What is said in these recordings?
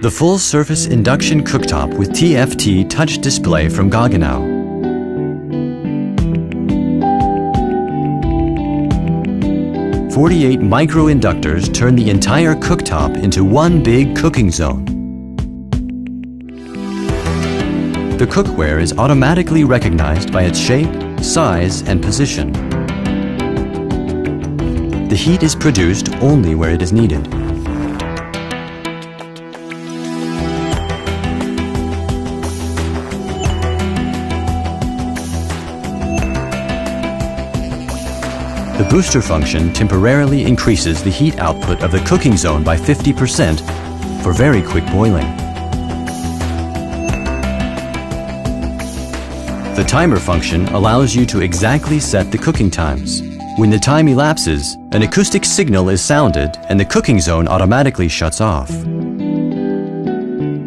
The full Surface Induction Cooktop with TFT touch display from Gaggenau. "48 micro-inductors turn the entire cooktop into one big cooking zone. The cookware is automatically recognized by its shape, size, and position. The heat is produced only where it is needed. The booster function temporarily increases the heat output of the cooking zone by 50% for very quick boiling. The timer function allows you to exactly set the cooking times. When the time elapses, an acoustic signal is sounded and the cooking zone automatically shuts off.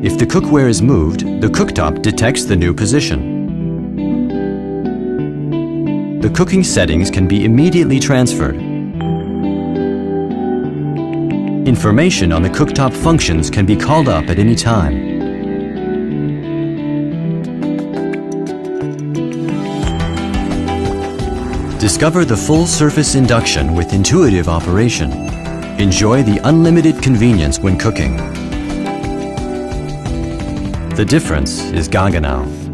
If the cookware is moved, the cooktop detects the new position. The cooking settings can be immediately transferred. Information on the cooktop functions can be called up at any time. Discover the full Surface Induction with intuitive operation. Enjoy the unlimited convenience when cooking. The difference is Gaggenau.